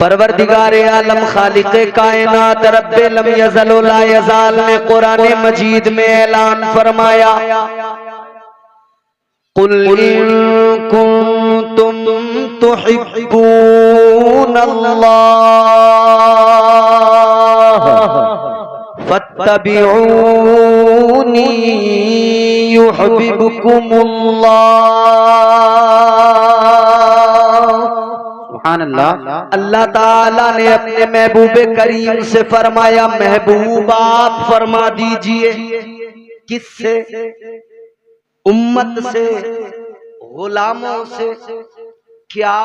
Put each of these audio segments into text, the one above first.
परवरदिगारे आलम खालिक़े कायनात रब्बे लम यज़ल व ला यज़ाल ने कुरान मजीद में ऐलान फरमाया, कुल इन कुंतुम तुहिब्बूनल्लाह फत्तबिऊनी युहिब्बुकुमुल्लाह। अल्लाह ताला ने अपने महबूबे करीम से फरमाया, महबूब आप फरमा दीजिए। किससे? उम्मत से, गुलामों से। क्या?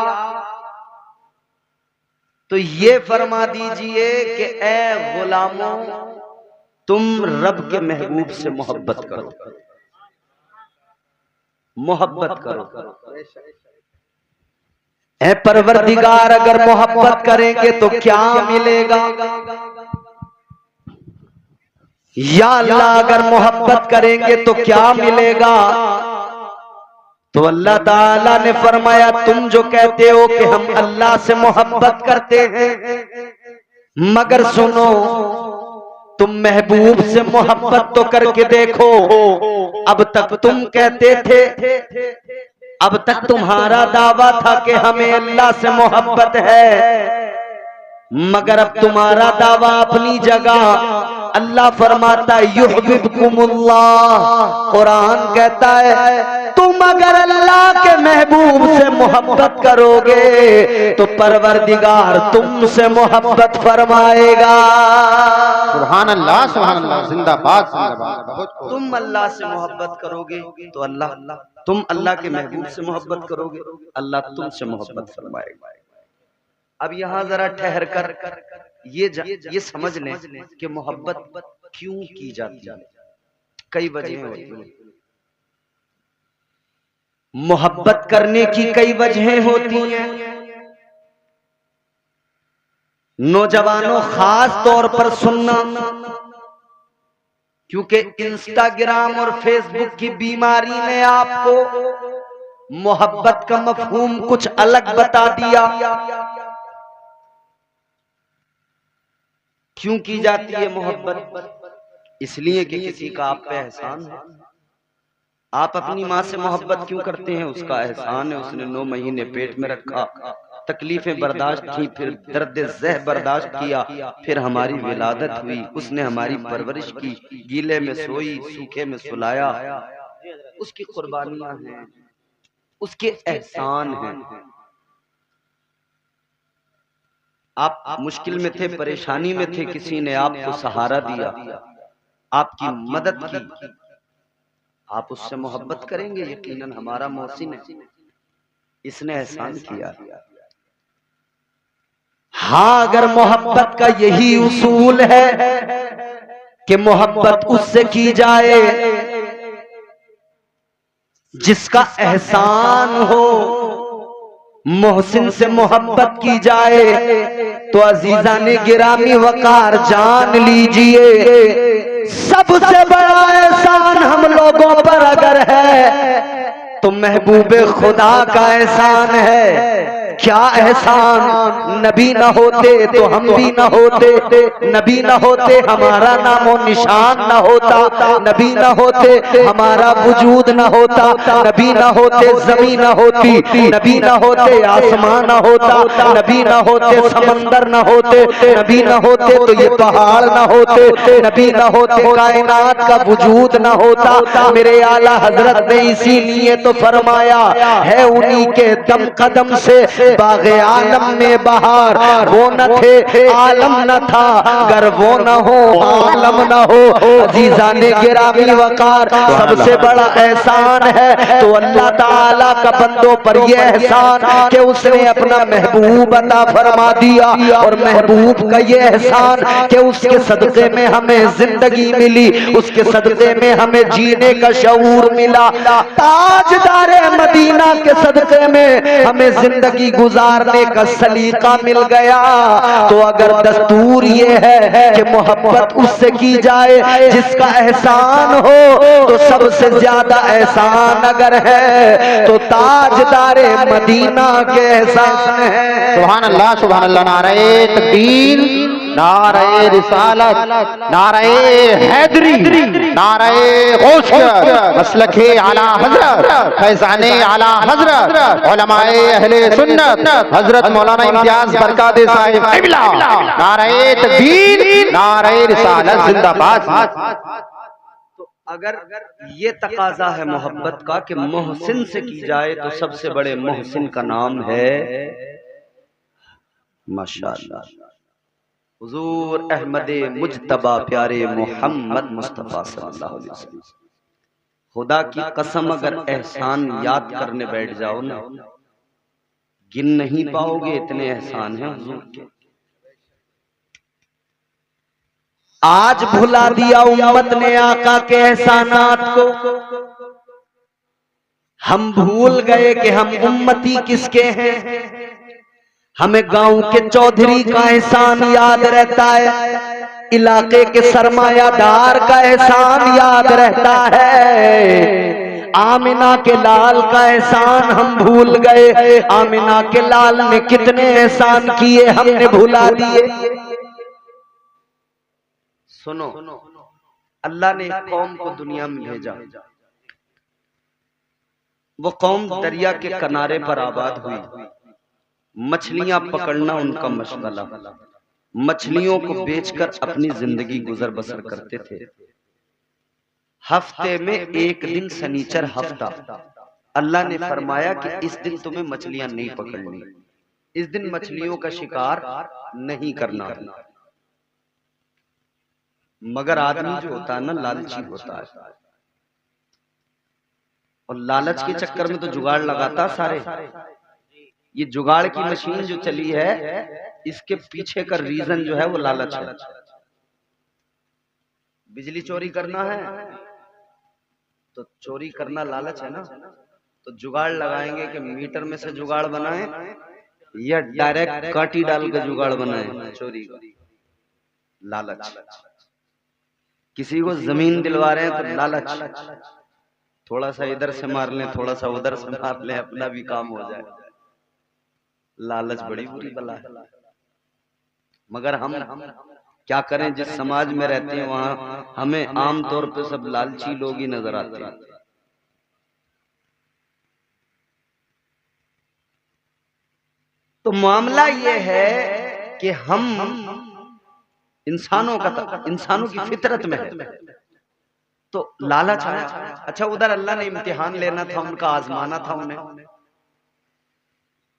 तो ये फरमा दीजिए कि ए गुलामों, तुम रब के महबूब से मोहब्बत करो, मोहब्बत करो। है परवरदिगार, अगर मोहब्बत करेंगे तो क्या मिलेगा? या अल्लाह, अगर मोहब्बत करेंगे तो क्या मिलेगा? तो अल्लाह ताला ने फरमाया, तुम जो कहते हो कि हम अल्लाह से मोहब्बत करते हैं, मगर सुनो, तुम महबूब से मोहब्बत तो करके देखो। अब तक तुम कहते थे, अब तक तुम्हारा दावा था कि हमें अल्लाह से मोहब्बत है, मगर अब तुम्हारा दावा अपनी जगह। अल्लाह फरमाता है युहिब्बुकुमुल्लाह। कुरान कहता है तुम अगर अल्लाह के महबूब से मोहब्बत करोगे तो परवरदिगार तुमसे मोहब्बत फरमाएगा। सुभान अल्लाह, सुभान अल्लाह, जिंदाबाद जिंदाबाद। तुम अल्लाह से मोहब्बत करोगे तो अल्लाह, तुम अल्लाह के महबूब से मोहब्बत करोगे, अल्लाह तुमसे मोहब्बत फरमाएगा। अब यहां जरा ठहर कर ये समझ लें कि मोहब्बत क्यों की जाती है। कई वजह होती हैं। मोहब्बत करने की कई वजहें होती हैं। नौजवानों खास तौर पर सुनना, क्योंकि इंस्टाग्राम और फेसबुक की बीमारी ने आपको मोहब्बत का मफहूम कुछ अलग बता दिया। क्यों की जाती है मोहब्बत? इसलिए कि किसी का आप पे एहसान है। आप अपनी माँ से मोहब्बत क्यों करते हैं? उसका एहसान है, उसने 9 महीने पेट में रखा, तकलीफें बर्दाश्त की, फिर दर्द ज़ह बर्दाश्त किया, फिर हमारी विलादत हुई, उसने हमारी परवरिश की, गीले में सोई, सूखे में सुलाया। उसकी कुर्बानियां हैं, उसके एहसान हैं। आप मुश्किल में थे, परेशानी में थे, किसी ने आपको सहारा दिया, आपकी मदद की, आप उससे मोहब्बत करेंगे। यकीनन हमारा मोहसिन है, इसने एहसान किया। हाँ, अगर मोहब्बत का यही उसूल है कि मोहब्बत उससे की जाए जिसका एहसान हो, मोहसिन से मोहब्बत की जाए, तो अजीजाने गिरामी वकार जान लीजिए, सबसे बड़ा एहसान हम लोगों पर अगर है तो महबूबे खुदा का एहसान है। क्या एहसान? नबी न होते तो हम भी न होते, नबी न होते हमारा नामो निशान न होता, नबी न होते हमारा वजूद न होता, नबी न होते जमीन न होती, नबी न होते आसमान न होता, नबी न होते समंदर न होते, नबी न होते तो ये पहाड़ न होते, नबी न होते कायनात का वजूद न होता। मेरे आला हजरत ने इसीलिए तो फरमाया है, उन्हीं के दम कदम से बाग़े आलम में बहार, वो न थे आलम न था, अगर वो न हो आलम न हो। अजीजाने गिरामी वकार, सबसे बड़ा एहसान है तो अल्लाह ताला का बंदों पर यह एहसान कि उसने अपना महबूब अता फरमा दिया, और महबूब का यह एहसान कि उसके सदक़े में हमें जिंदगी मिली, उसके सदक़े में हमें जीने का शऊर मिला, ताजदारे मदीना के सदक़े में हमें जिंदगी गुजारने का सलीका मिल गया, तो अगर दस्तूर ये है कि मोहब्बत उससे की जाए जिसका एहसान हो, तो सबसे ज्यादा एहसान अगर है तो ताजदारे मदीना के एहसान है। सुभान अल्लाह, सुभान अल्लाह। नारे तकबीर, नारे रिसालत, नारे हैदरी, नारे गौसियत, मसलके आला हजरत, फैज़ाने आला हजरत, उलमाए अहले सुन्नत हजरत मौलाना इम्तियाज बरकात साहिब क़िबला। नारे तकबीर, नारे रिसालत, जिंदाबाद। तो अगर ये तकाजा है मोहब्बत का कि मोहसिन से की जाए, तो सबसे बड़े मोहसिन का नाम है माशाअल्लाह हुजूर अहमद मुज्तबा प्यारे मोहम्मद मुस्तफा सल्लल्लाहु अलैहि वसल्लम। खुदा की कसम अगर एहसान याद करने बैठ जाओ ना, गिन नहीं पाओगे, इतने एहसान हैं हुजूर के। आज भुला दिया उम्मत ने आका के एहसानात को। हम भूल गए कि हम उम्मती किसके हैं। हमें गांव के चौधरी का एहसान याद रहता है, इलाके के सरमायादार का एहसान याद रहता है। आमिना के लाल का एहसान हम भूल गए। आमिना के लाल ने कितने एहसान किए, हमने भुला दिए। सुनो, अल्लाह ने एक कौम को दुनिया में भेजा। वो कौम दरिया के किनारे पर आबाद हुई। मछलियां पकड़ना उनका मशगला। मछलियों को बेचकर अपनी जिंदगी गुजर बसर करते थे। हफ्ते में एक दिन शनिचर हफ्ता, अल्लाह ने फरमाया कि इस दिन तुम्हें मछलियां नहीं पकड़नी, इस दिन मछलियों का शिकार नहीं करना। मगर आदमी जो होता है ना, लालची होता है, और लालच के चक्कर में तो जुगाड़ लगाता सारे। ये जुगाड़ की मशीन जो चली है, इसके पीछे का रीजन जो है वो लालच है। बिजली चोरी करना है तो चोरी करना लालच है ना, तो जुगाड़ लगाएंगे कि मीटर में से जुगाड़ बनाएं या डायरेक्ट काटी डाल के जुगाड़ बनाएं चोरी का। लालच। किसी को जमीन दिलवा रहे हैं तो लालच, थोड़ा सा इधर से मार लें, थोड़ा सा उधर से मार लें, अपना भी काम हो जाए। लालच बड़ी बुरी बला है। मगर हम क्या करें, जिस समाज में रहते हैं वहां हमें आमतौर पे सब लालची लोग ही नजर आते हैं। तो मामला ये है कि हम इंसानों की फितरत में है तो लालच आया। अच्छा, उधर अल्लाह ने इम्तिहान लेना था, उनका आजमाना था उन्हें।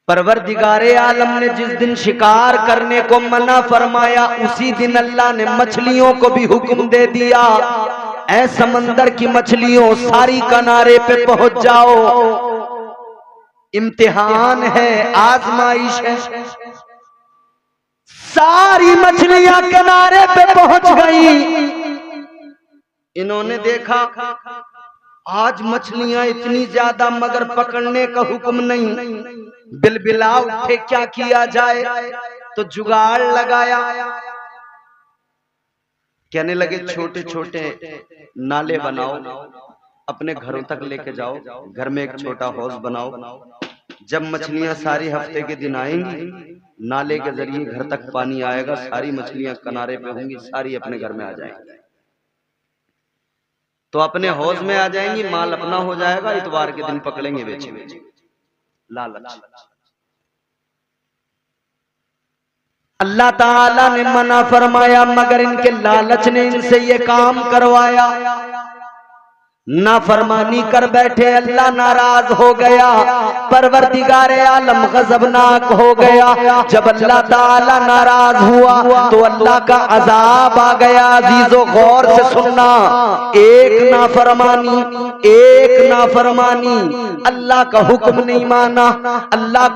परवरदिगारे आलम ने जिस दिन शिकार करने को मना फरमाया, उसी दिन अल्लाह ने मछलियों को भी हुक्म दे दिया, ऐ समंदर की मछलियों सारी किनारे पे पहुंच जाओ। इम्तिहान है, आजमाइश है। सारी मछलियां किनारे पे पहुंच गई। इन्होंने देखा आज मछलियां इतनी ज्यादा, मगर पकड़ने का हुक्म नहीं। बिलबिला उठे, क्या किया जाए, तो जुगाड़ लगाया। कहने लगे छोटे छोटे नाले बनाओ, अपने घरों तक लेके जाओ, घर में एक छोटा हौज बनाओ। जब मछलियां सारी हफ्ते के दिन आएंगी, नाले के जरिए घर तक पानी आएगा, सारी मछलियां किनारे पे होंगी, सारी अपने घर में आ जाएंगी। तो अपने हौज में आ जाएंगी, माल अपना हो जाएगा, इतवार के दिन पकड़ेंगे, बेचेंगे। लालच। अल्लाह ताला ने मना फरमाया, मगर इनके लालच ने इनसे ये काम करवाया। नाफरमानी कर बैठे, अल्लाह नाराज हो गया, परवरदिगारे आलम गजबनाक हो गया। जब अल्लाह ताला नाराज हुआ तो अल्लाह का अजाब आ गया। अजीजों गौर से सुनना, एक नाफरमानी, अल्लाह का हुक्म नहीं माना, अल्लाह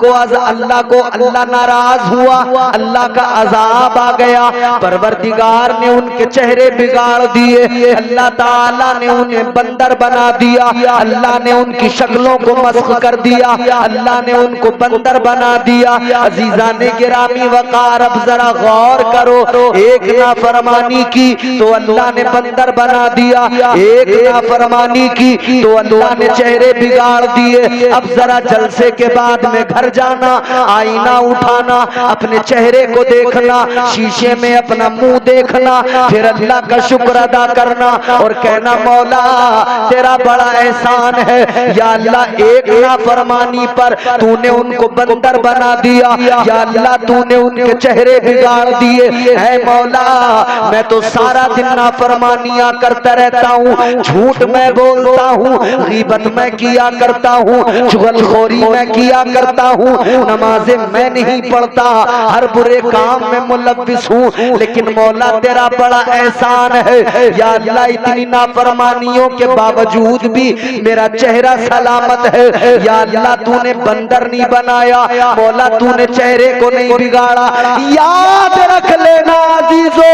नाराज हुआ, अल्लाह का अजाब आ गया। परवरदिगार ने उनके चेहरे बिगाड़ दिए, अल्लाह ताला ने उन्हें बंदर बना दिया, अल्लाह ने उनकी शक्लों को मस्ख कर दिया, अल्लाह ने उनको बंदर बना दिया। अजीजाने गिरामी वकार, अब जरा गौर करो, एक नाफरमानी की तो अल्लाह ने बंदर बना दिया, एक नाफरमानी की तो अल्लाह ने चेहरे बिगाड़ दिए। अब जरा जलसे के बाद में घर जाना, आईना उठाना, अपने चेहरे को देखना, शीशे में अपना मुंह देखना, फिर अल्लाह का शुक्र अदा करना और कहना मौला तेरा बड़ा एहसान है, या अल्लाह एक नाफरमानी पर तूने उनको बंदर बना दिया, या अल्लाह तूने उनके चेहरे बिगाड़ दिए। है मौला मैं तो सारा दिन नाफरमानियां करता रहता हूँ, झूठ मैं बोलता हूँ, गीबत मैं किया करता हूँ, चुगलखोरी मैं किया करता हूँ, नमाजें मैं नहीं पढ़ता, हर बुरे काम में मुलव्विस हूँ, लेकिन मौला तेरा बड़ा एहसान है, या अल्लाह इतनी नाफरमानियों के बावजूद भी मेरा चेहरा सलामत है, या अल्लाह तूने बंदर नहीं बनाया, मौला तूने चेहरे को नहीं बिगाड़ा। याद रख लेना अजीजो,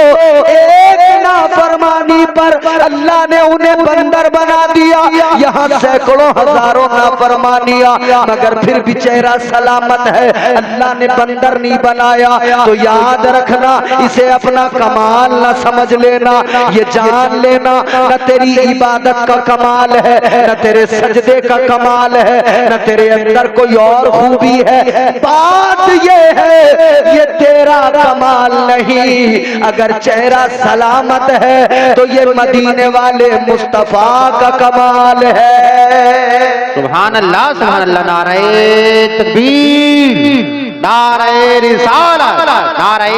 एक नाफरमानी पर अल्लाह ने उन्हें बंदर बना दिया, यहाँ सैकड़ों हजारों नाफरमानियां, मगर फिर भी चेहरा सलामत है, अल्लाह ने बंदर नहीं बनाया। तो याद रखना, इसे अपना कमाल न समझ लेना, ये जान लेना न तेरी इबादत का कमाल है, न तेरे सजदे का कमाल है, न तेरे अंदर कोई और खूबी है, बात ये है ये तेरा कमाल नहीं। अगर चेहरा सलामत है तो ये मदीने वाले मुस्तफा का कमाल है। सुभान अल्लाह, सुभान अल्लाह। नारे तकबीर, नारे रिसालत, नारे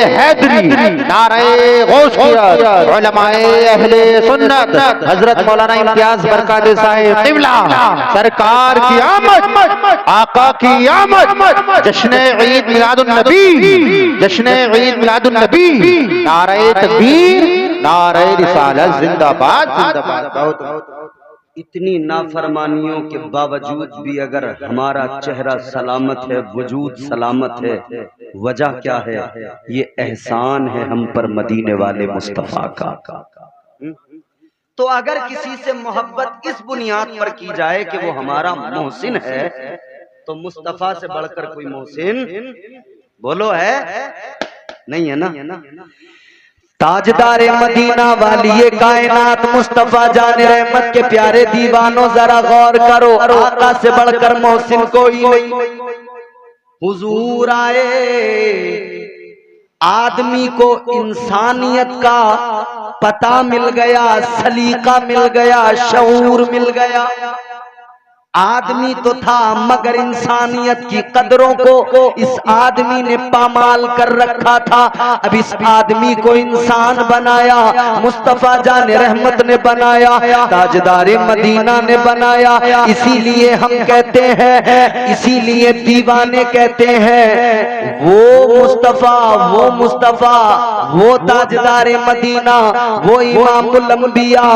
हैदरी, नारे गौसियत, उलमाए अहले सुन्नत, हजरत मौलाना इम्तियाज बरकात साहिब क़िबला सरकार की आमद, आका की आमद, जश्न ईद मिलादुन नबी, जश्न ईद मिलादुन नबी, नारे तकबीर, नारे रिसालत, जिंदाबाद जिंदाबाद। इतनी नाफरमानियों के बावजूद भी अगर हमारा चेहरा सलामत है, वजूद सलामत है, वजह क्या है? ये एहसान है हम पर मदीने वाले मुस्तफा का। तो अगर किसी से मोहब्बत इस बुनियाद पर की जाए कि वो हमारा मोहसिन है, तो मुस्तफा से बढ़कर कोई मोहसिन बोलो है? नहीं है ना। ताजदारे मदीना वाली ये कायनात मुस्तफा जान रहमत के प्यारे दीवानों जरा गौर करो, आका से बढ़कर मोहसिन कोई नहीं। हुजूर आए, आदमी को इंसानियत का पता मिल गया, सलीका मिल गया, शऊर मिल गया। आदमी तो था मगर इंसानियत की कदरों को इस आदमी ने पामाल कर रखा था। अब इस आदमी को इंसान बनाया, मुस्तफा जान रहमत ने बनाया, ताजदारे मदीना ने बनाया। इसीलिए हम कहते हैं, इसीलिए दीवाने कहते हैं वो मुस्तफा, वो मुस्तफा, वो ताजदारे मदीना, वो इमामुल अंबिया।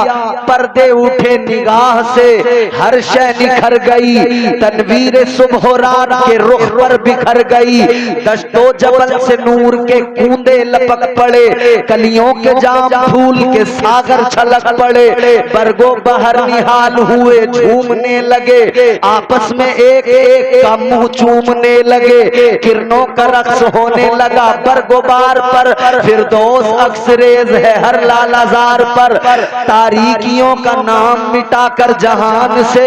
पर्दे उठे निगाह से, हर शय निखर गई, तनवीर सुबह रात के रुख पर बिखर गई। दश्तो जबल से नूर के कूंदे लपक पड़े, कलियों के जाम फूल के सागर छलक पड़े। बरगो बहर निहाल हुए झूमने लगे, आपस में एक एक का मुंह चूमने लगे। किरणों का रक्स होने लगा बरगोबार पर, फिरदौस अक्सरेज है हर लालाजार पर। तारीकियों का नाम मिटाकर जहान से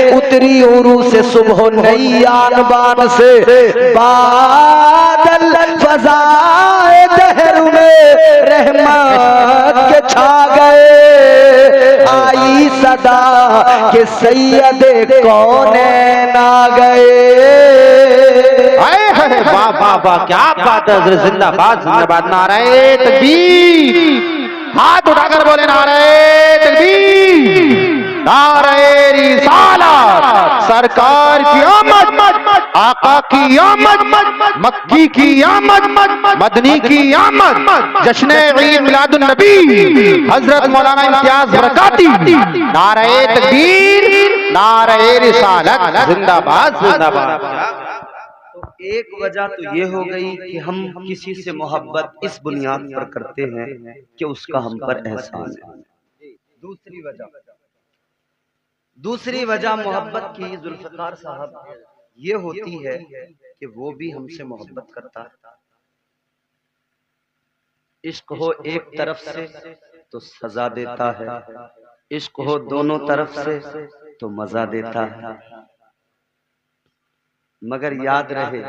उतरी उरू से सुबह नई आन बान से। बादल फजाए दहर में रहमत के छा गए, आई सदा के सैयदे कौनैन आ गए। वाह वाह वाह, क्या बात है, जिंदाबाद जिंदाबाद। नारे तकबीर, हाथ उठाकर बोले नारे तकबीर, नारे रिसालत, सरकार की आमद, आका की आमद, मक्की की आमद, मदनी की आमद, जश्न ईद मिलादुन नबी, हजरत मौलाना इम्तियाज बरकाती। नारे तकबीर, नारे रिसालत, जिंदाबाद जिंदाबाद। एक वजह तो ये हो गई कि हम किसी से मोहब्बत इस बुनियाद पर करते हैं कि उसका हम पर एहसान है। दूसरी वजह दूसरी वजह मोहब्बत की जुल्फकार साहब ये होती है कि वो भी हमसे मोहब्बत करता है। इश्क हो एक तरफ से तो सजा देता है, इश्क हो दोनों तरफ से तो मजा देता है। मगर याद रहे,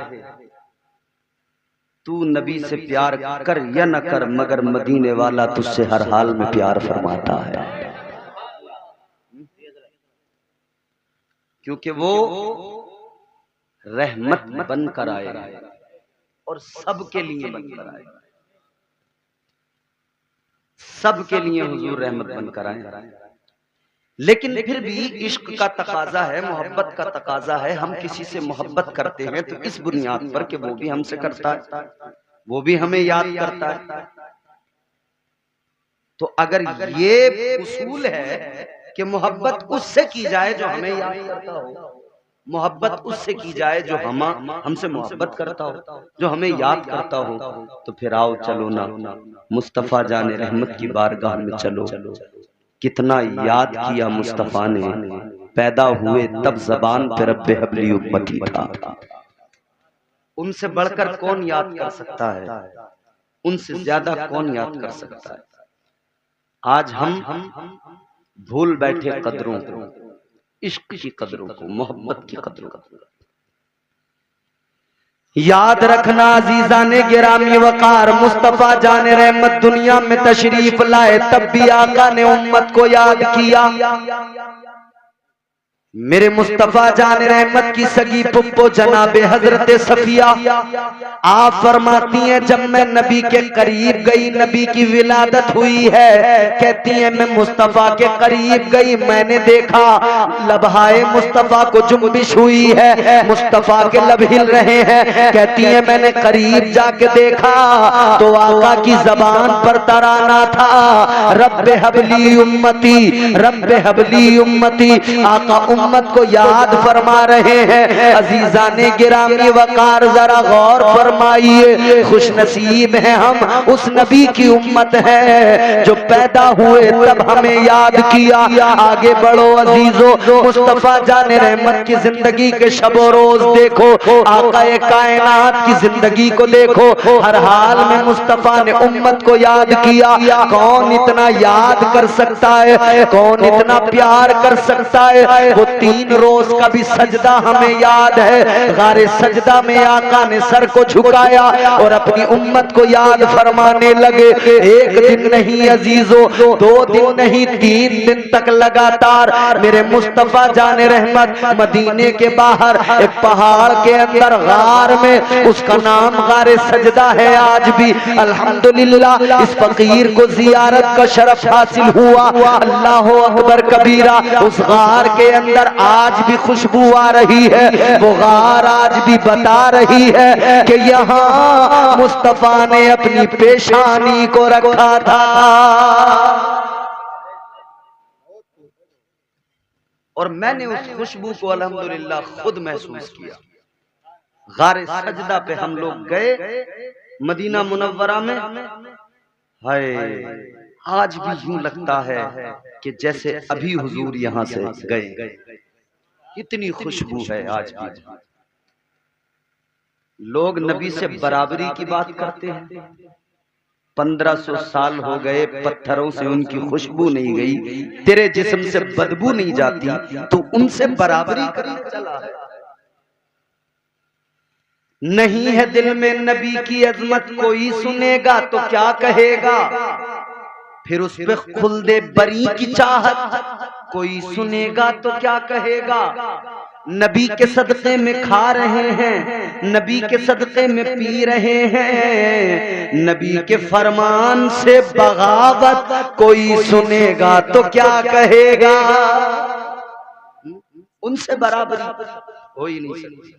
तू नबी से प्यार कर या न कर, मगर मदीने वाला तुझसे हर हाल में प्यार फरमाता है। क्योंकि वो रहमत बनकर आए और सबके लिए बनकर आए, सबके लिए हुजूर रहमत बनकर आए। लेकिन फिर भी इश्क का तकाजा है, मोहब्बत का तकाजा है। हम किसी से मोहब्बत करते हैं तो इस बुनियाद पर कि वो भी हमसे करता है, वो भी हमें याद करता है। तो अगर ये उसूल है कि मोहब्बत उससे की जाए जो हमें याद करता हो, मोहब्बत उससे की जाए जो हमसे मोहब्बत करता हो, जो हमें याद करता हो, तो फिर आओ चलो ना मुस्तफा जाने रहमत की बारगाह में चलो। कितना याद किया मुस्तफा ने, पैदा हुए तब जबान पे रब्बे हबली उम्मती था। उनसे बढ़कर कौन याद कर सकता है, उनसे ज्यादा कौन याद कर सकता है। आज हम भूल बैठे कदरों को, इश्क की कदरों को, मोहब्बत की कदरों को। याद रखना अजीजा ने गिरामी वकार, मुस्तफा जाने रहमत दुनिया में तशरीफ लाए तब भी आका ने उम्मत को याद किया। मेरे मुस्तफा जाने रहमत की सगी पुप्पो जनाबे हजरत सफिया आप फरमाती हैं, जब मैं नबी के करीब गई, नबी की विलादत हुई है, कहती हैं मैं मुस्तफा के करीब गई, मैंने देखा लबहाए मुस्तफा को जुम्बिश हुई है, मुस्तफा के लब हिल रहे हैं। कहती हैं मैंने करीब जाके देखा तो आका की जबान पर तराना था, रब्बे हबली उम्मती, रब्बे हबली उम्मती। आका उम्मत को याद फरमा रहे हैं। अजीजा ने गिरामी वकार जरा गौर फरमाइए, खुश नसीब है हम, उस नबी की उम्मत है जो पैदा हुए तब हमें याद किया। आगे बढ़ो अजीजों, मुस्तफा जाने रहमत की जिंदगी के शबो रोज देखो, आका कायनात की जिंदगी को देखो, हर हाल में मुस्तफा ने उम्मत को याद किया। कौन इतना याद कर सकता है, कौन इतना प्यार कर सकता है। वो 3 रोज का भी सजदा हमें याद है। गारे सजदा में आका ने सर को झुकाया और अपनी उम्मत को याद फरमाने लगे। एक दिन नहीं अजीजों, 2 दिन नहीं, 3 दिन तक लगातार मेरे मुस्तफा जाने रहमत मदीने के बाहर एक पहाड़ के अंदर गार में, उसका नाम गारे सजदा है आज भी। अल्हम्दुलिल्लाह इस फकीर को जियारत का शरफ हासिल हुआ। अल्लाह अकबर कबीरा। उस गार के अंदर आज भी खुशबू आ रही है, वो गार आज भी बता रही है कि यहाँ मुस्तफा ने अपनी पेशानी को रखा था। और मैंने उस खुशबू को अल्हम्दुलिल्लाह खुद महसूस किया। गारे सजदा पे हम लोग गए मदीना मुनव्वरा में, हाय आज भी यूं लगता है कि जैसे अभी हुजूर यहाँ से गए। इतनी खुशबू है आज भी। लोग नबी से बराबरी की बात करते हैं, 1500 साल हो गए, पत्थरों से उनकी खुशबू नहीं गई, तेरे जिस्म से बदबू नहीं जाती, तो उनसे बराबरी करी चला है। नहीं है दिल में नबी की अजमत, कोई सुनेगा तो क्या कहेगा, फिर उस पे खुल्दे बरी की चाहत, कोई सुनेगा तो क्या कहेगा। नबी के सदक़े में खा रहे हैं, नबी के सदक़े में पी रहे हैं, नबी के फरमान से बगावत कोई सुनेगा तो क्या कहेगा। उनसे बराबरी हो ही नहीं सकती।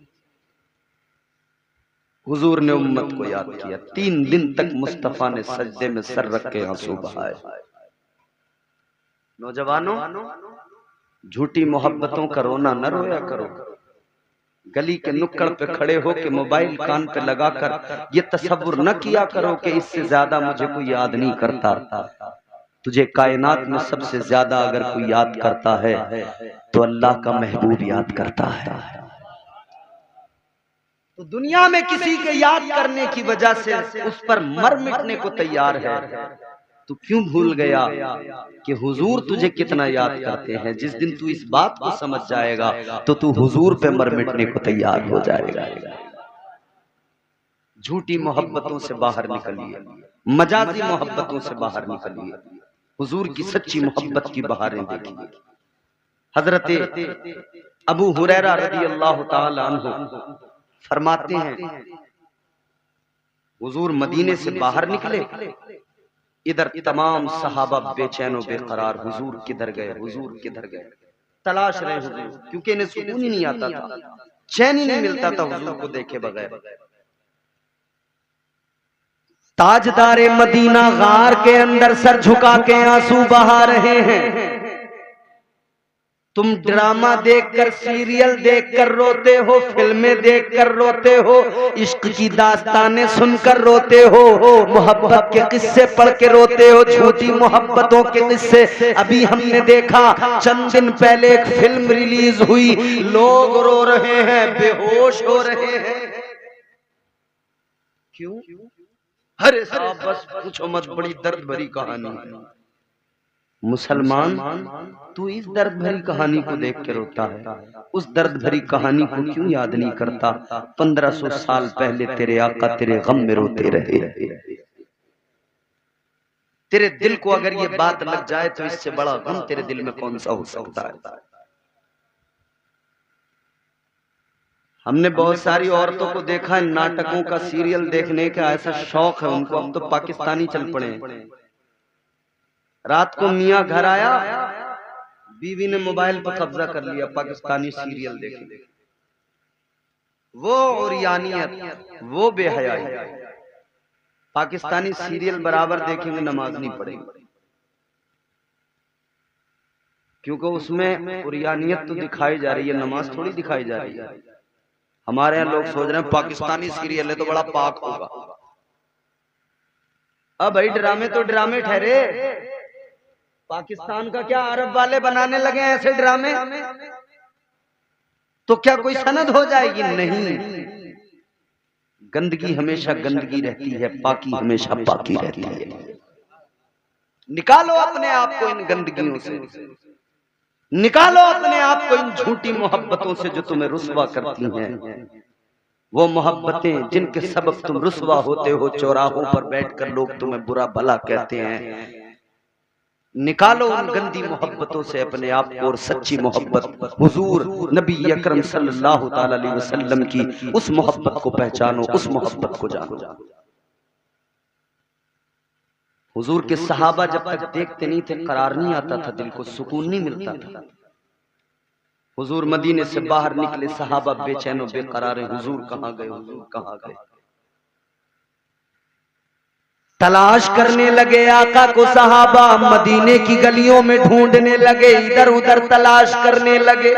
हुजूर ने उम्मत को याद किया। 3 दिन तक मुस्तफा ने सजदे में सर रख के आंसू बहाए। नौजवानों, झूठी मोहब्बतों का रोना न रोया करो। गली के नुक्कड़ पे खड़े हो के मोबाइल कान पे लगाकर ये तसव्वुर न किया करो कि इससे ज्यादा मुझे कोई याद नहीं करता। तुझे कायनात में सबसे ज्यादा अगर कोई याद करता है तो अल्लाह का महबूब याद करता है। तो दुनिया में किसी के याद करने की वजह से उस पर मर मिटने को तैयार है, तू क्यों भूल गया कि हुजूर तुझे कितना याद करते हैं। जिस दिन तू इस बात को समझ जाएगा तो तू हुजूर पे मर मिटने को तैयार हो जाएगा। झूठी मोहब्बतों से बाहर निकलिए, मजाजी मोहब्बतों से बाहर निकलिए, हुजूर की सच्ची मोहब्बत की बहारें देखिए। हजरत अबू हुरैरा रज़ी अल्लाह ताला अन्हु फरमाते हैं, हुजूर मदीने से बाहर निकले, इधर तमाम सहाबा बेचैन और बेकरार, हुजूर किधर गए, हुजूर किधर गए, तलाश रहे हुजूर, क्योंकि इन्हें सुकून ही नहीं आता था, चैन ही नहीं मिलता था हुजूर को देखे बगैर। ताजदारे मदीना गार के अंदर सर झुका के आंसू बहा रहे हैं। तुम ड्रामा देखकर, सीरियल देखकर रोते हो, फिल्में देखकर रोते हो, इश्क की दास्तानें सुनकर रोते हो, मोहब्बत के किस्से पढ़ के रोते हो, झूठी मोहब्बतों के किस्से। अभी हमने देखा चंद दिन पहले एक फिल्म रिलीज हुई, लोग रो रहे हैं, बेहोश हो रहे हैं। क्यों? अरे साहब बस पूछो मत, बड़ी दर्द भरी कहानी है। मुसलमान, तू इस दर्द भरी कहानी को देख के रोता है, उस दर्द भरी कहानी को क्यों याद नहीं करता? 1500 साल पहले तेरे आका तेरे गम में रोते रहे। तेरे दिल को अगर ये बात लग जाए तो इससे बड़ा गम तेरे दिल में कौन सा हो सकता है? हमने बहुत सारी औरतों को देखा है, नाटकों का, सीरियल देखने का ऐसा शौक है उनको, अब तो पाकिस्तानी चल पड़े। रात को मियाँ घर आया, बीवी ने मोबाइल पर कब्जा कर लिया, पाकिस्तानी सीरियल देखे। वो उरियानियत, वो बेहयाई, पाकिस्तानी सीरियल बराबर देखेंगे, नमाज नहीं पढ़ेंगे, क्योंकि उसमें उरियानियत तो दिखाई जा रही है, नमाज थोड़ी दिखाई जा रही है। हमारे यहाँ लोग सोच रहे हैं पाकिस्तानी सीरियल है तो बड़ा पाक होगा। अब भाई ड्रामे तो ड्रामे ठहरे, पाकिस्तान का क्या अरब वाले बनाने लगे ऐसे ड्रामे, तो क्या कोई सनद हो जाएगी? नहीं, गंदगी हमेशा गंदगी रहती है, पाकी हमेशा पाकी रहती है। निकालो अपने आप को इन गंदगियों से, निकालो अपने आप को इन झूठी मोहब्बतों से जो तुम्हें रुस्वा करती हैं। वो मोहब्बतें जिनके सबब तुम रुस्वा होते हो, चौराहों पर बैठकर लोग तुम्हें बुरा भला कहते हैं। निकालो उन गंदी मोहब्बतों से अपने आप को और सच्ची मोहब्बत हुजूर नबी अकरम सल्लल्लाहु ताला अलैहि वसल्लम की उस मोहब्बत को पहचानो, उस मोहब्बत को जानो। हुजूर के सहाबा जब तक देखते नहीं थे करार नहीं आता था, दिल को सुकून नहीं मिलता था। हुजूर मदीने से बाहर निकले, सहाबा बेचैन बेकरार, हुजूर कहाँ गए, हुजूर कहाँ गए। तलाश करने लगे आका को सहाबा, मदीने की गलियों में ढूंढने लगे, इधर उधर तलाश करने लगे।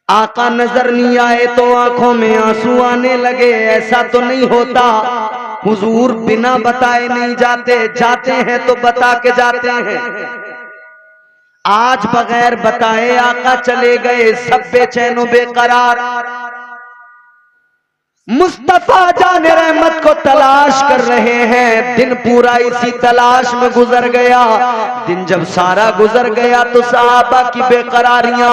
आका नजर नहीं आए तो आंखों में आंसू आने लगे। ऐसा तो नहीं होता, हुजूर बिना बताए नहीं जाते, जाते हैं तो बता के जाते हैं। आज बगैर बताए आका चले गए, सब बेचैनो बेकरार। मुस्तफा जान रहमत को तलाश कर रहे हैं। दिन पूरा इसी तलाश में गुजर गया। दिन जब सारा गुजर गया तो सहाबा की बेकरारियां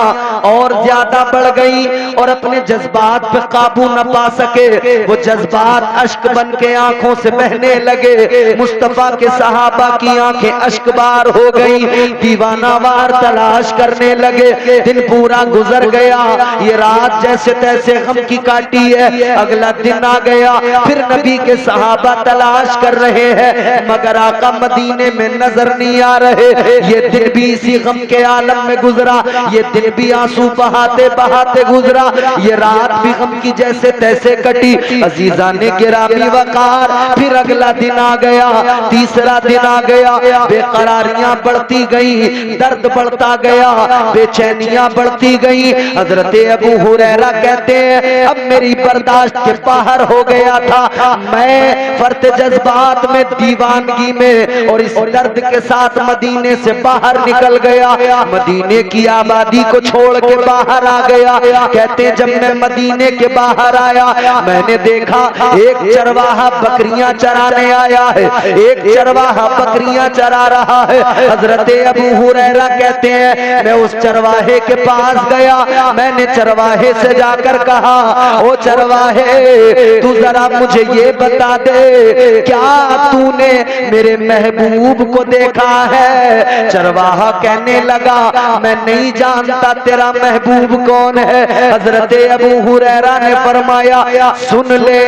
और ज्यादा बढ़ गई और अपने जज्बात पे काबू न पा सके। वो जज्बात अश्क बन के आंखों से बहने लगे। मुस्तफा के सहाबा की आंखें अश्कबार हो गई, दीवानावार तलाश करने लगे। दिन पूरा गुजर गया, ये रात जैसे तैसे गम की काटी है। अगला दिन आ गया, फिर नबी के सहाबा तलाश कर रहे हैं मगर आका मदीने में नजर नहीं आ रहे। ये दिन भी इसी गम के आलम में गुजरा, ये दिन भी आंसू बहाते बहाते गुजरा, ये रात भी गम की जैसे तैसे कटी। अजीजा ने गिरामी वकार, फिर अगला दिन आ गया, तीसरा दिन आ गया। बेकरारियां बढ़ती गई, दर्द बढ़ता गया, बेचैनियां बढ़ती गई। हजरत अबू हुरैरा कहते हैं अब मेरी बर्दाश्त के बाहर हो गया था। मैं फर्त जज्बात में, दीवानगी में और इस दर्द के साथ मदीने से बाहर निकल गया, मदीने की आबादी को छोड़ के बाहर आ गया। कहते हैं जब मैं मदीने के बाहर आया, मैंने देखा एक चरवाहा बकरियां चराने आया है, एक चरवाहा बकरियां चरा रहा है। हजरत अबू हुरैरा कहते हैं मैं उस चरवाहे के पास गया, मैंने चरवाहे से जाकर कहा, ओ चरवाहे तू जरा मुझे ये बता दे, क्या तूने मेरे महबूब को देखा है? चरवाहा कहने लगा मैं नहीं जानता तेरा महबूब कौन है। हजरत अबू हुरैरा ने फरमाया सुन ले,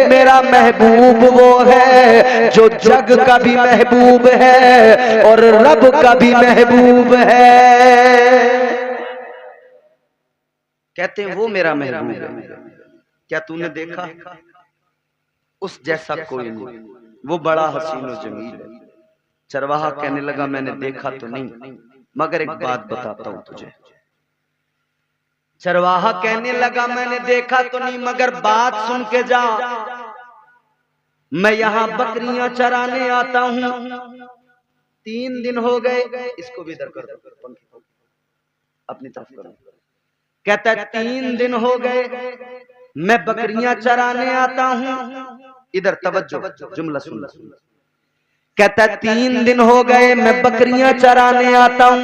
मेरा महबूब वो है जो जग का भी महबूब है और रब का भी महबूब है। कहते हैं वो मेरा महबूब है। क्या तूने देखा? उस जैसा कोई नहीं, वो बड़ा हसीन और जमील है। चरवाहा कहने लगा मैंने देखा तो नहीं, मगर एक बात बताता हूं तुझे। चरवाहा कहने लगा मैंने देखा तो नहीं, मगर बात सुन के जा। मैं यहां बकरियां चराने आता हूं, 3 दिन हो गए। इसको भी इधर कर दो, अपनी तरफ करो। कहता है 3 दिन हो गए मैं बकरियां चराने आता हूं। इधर तवज्जो, जुमला सुन। कहता है 3 दिन हो गए मैं बकरियां चराने आता हूं,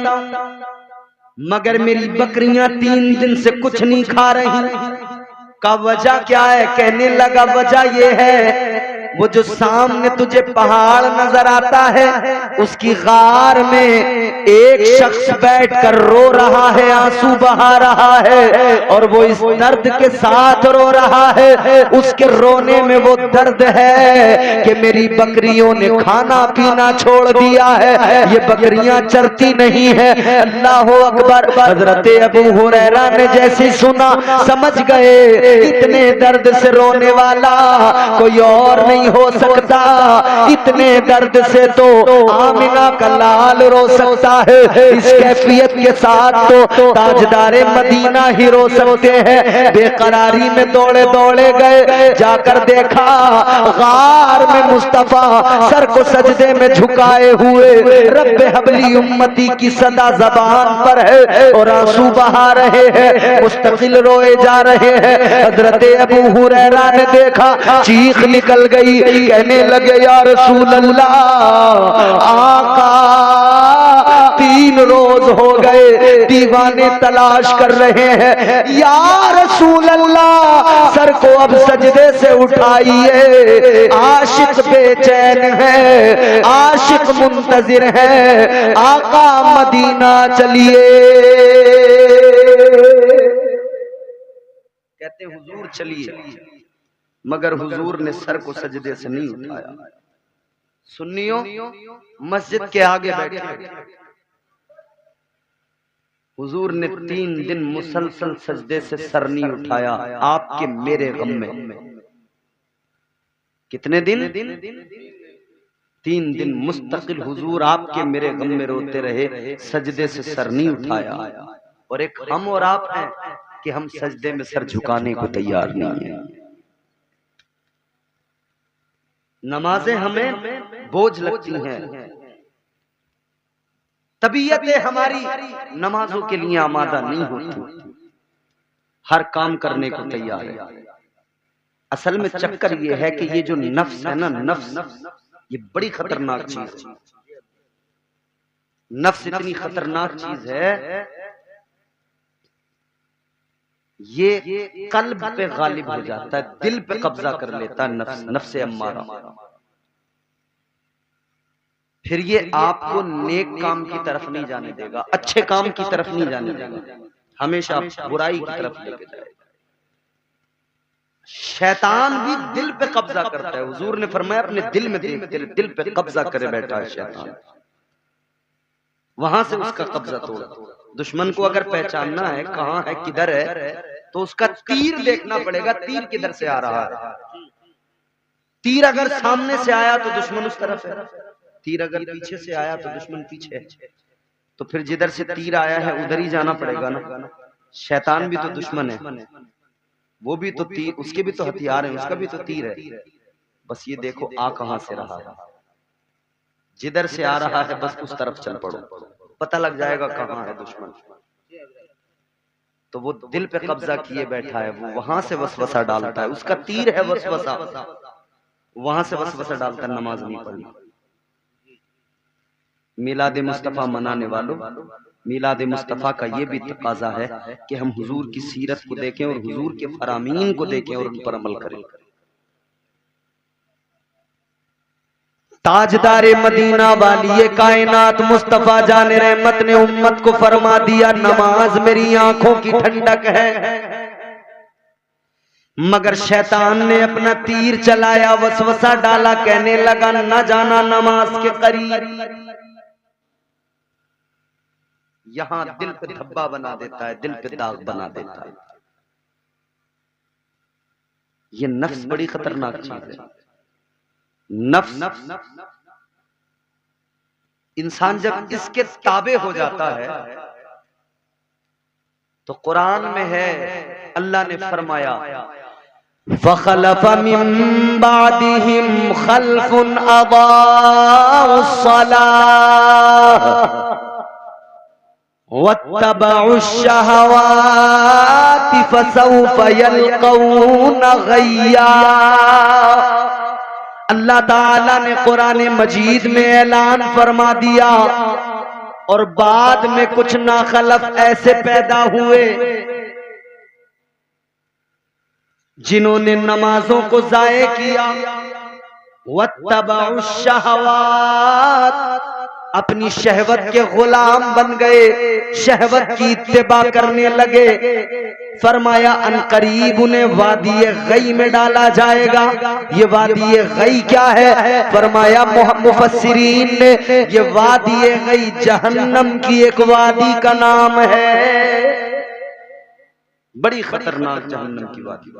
मगर मेरी बकरियां 3 दिन से कुछ नहीं खा रही। का वजह क्या है? कहने लगा वजह ये है, वो जो सामने तुझे पहाड़ नजर आता है, उसकी गार में एक शख्स बैठकर रो रहा है, आंसू बहा रहा है, और वो इस दर्द के साथ रो रहा है। उसके रोने में वो दर्द है कि मेरी बकरियों ने खाना पीना छोड़ दिया है, ये बकरियां चरती नहीं है। अल्लाह अकबर। हजरत अबू हुरैरा ने जैसे सुना समझ गए इतने दर्द से रोने वाला कोई और नहीं हो सकता, इतने दर्द से तो आमिना का लाल रो सकता है, इस कैफियत के साथ तो ताजदारे मदीना ही रो सकते हैं। बेकरारी में दौड़े दौड़े गए, जाकर देखा गार में मुस्तफा सर को सजदे में झुकाए हुए रब्बे हबली उम्मती की सदा जबान पर है और आंसू बहा रहे हैं, मुस्तकिल रोए जा रहे हैं। हजरत अबू हुरैरा ने देखा, चीख निकल गई, कहने लगे या रसूल अल्लाह, आका 3 रोज हो गए दीवाने तलाश कर रहे हैं, या रसूल अल्लाह सर को अब सजदे से उठाइए, आशिक बेचैन है, आशिक मुंतजिर है, आका मदीना चलिए। कहते हुजूर चलिए, मगर हुजूर ने सर को सजदे से नहीं उठाया। सुन्नियों मस्जिद के आगे बैठे, हुजूर ने 3 दिन मुसलसल सजदे से सर नहीं उठाया आपके मेरे गम में। कितने दिन? 3 दिन मुस्तकिल हुजूर आपके मेरे गम में रोते रहे, सजदे से सर नहीं उठाया। और एक हम और आप हैं कि हम सजदे में सर झुकाने को तैयार नहीं है। नमाजें हमें बोझ लगती हैं, तबीयतें हमारी नमाजों के लिए आमादा नहीं होती, हर काम करने को तैयार है। असल में चक्कर ये है कि ये जो नफ्स है ना, नफ्स ये बड़ी खतरनाक चीज है। नफ्स इतनी खतरनाक चीज है, ये कल्ब पे गालिब हो जाता है, दिल पे कब्जा कर लेता है नफ्स, नफ्से अम्मारा। फिर ये आपको नेक काम की तरफ नहीं जाने देगा, अच्छे काम की तरफ नहीं जाने देगा, हमेशा बुराई की तरफ लेके जाएगा। शैतान भी दिल पे कब्जा करता है। हुजूर ने फरमाया अपने दिल में तेरे दिल पे कब्जा करे बैठा है शैतान, वहां से उसका कब्जा तोड़। दुश्मन को अगर पहचानना है कहां है किधर है, तो उसका तीर देखना पड़ेगा, तीर किधर से आ रहा है। तीर अगर सामने से आया तो दुश्मन उस तरफ है, तीर अगर पीछे से आया तो दुश्मन पीछे है, तो फिर जिधर से तीर आया है उधर ही जाना पड़ेगा ना। शैतान भी तो दुश्मन है, वो भी तो तीर, उसके भी तो हथियार है, उसका भी तो तीर है। बस ये देखो आ कहां से रहा है, जिधर से आ रहा है बस उस तरफ चल पड़ो, पता लग जाएगा कहां है दुश्मन। तो वो दिल पे कब्जा किए बैठा है, वो वहां से वसवसा डालता है, उसका तीर है वसवसा, वहां से वसवसा डालता है नमाज नहीं पढ़नी। मिलाद मुस्तफा मनाने वालों, मिलाद मुस्तफा का ये भी तकाजा है कि हम हुजूर की सीरत को देखें और हुजूर के फरामीन को देखें और उन पर अमल करें। ताजदारे मदीना वाली कायनात मुस्तफा जान रहमत ने उम्मत को फरमा दिया, नमाज मेरी आंखों की ठंडक है। मगर शैतान ने अपना तीर चलाया, वसवसा डाला, कहने लगा न जाना नमाज के करीब। यहां दिल पे धब्बा बना देता है, दिल पे दाग बना देता है। ये नफ्स बड़ी खतरनाक चीज है। नफ्स इंसान जब इसके ताबे हो जाता है तो कुरान में है, अल्लाह ने फरमाया फखलफ मिन बादिहिम खल्फुन अदाउस्सलाह वत्तबउश्शहवाति फसौफ यल्कौना गय्या। अल्लाह ताला ने कुरान मजीद में ऐलान फरमा दिया, और बाद में कुछ नाखलफ ऐसे पैदा हुए जिन्होंने नमाजों को जाये किया, वत्तबउश्शहवात, अपनी शहवत के गुलाम बन गए, शहवत की इत्तिबा करने लगे। फरमाया अनकरीब उन्हें वादी गई में डाला जाएगा। ये वादी गई क्या है? फरमाया मुफस्सिरीन ने ये वादी गई जहन्नम की एक वादी का नाम है, बड़ी खतरनाक जहन्नम की वादी।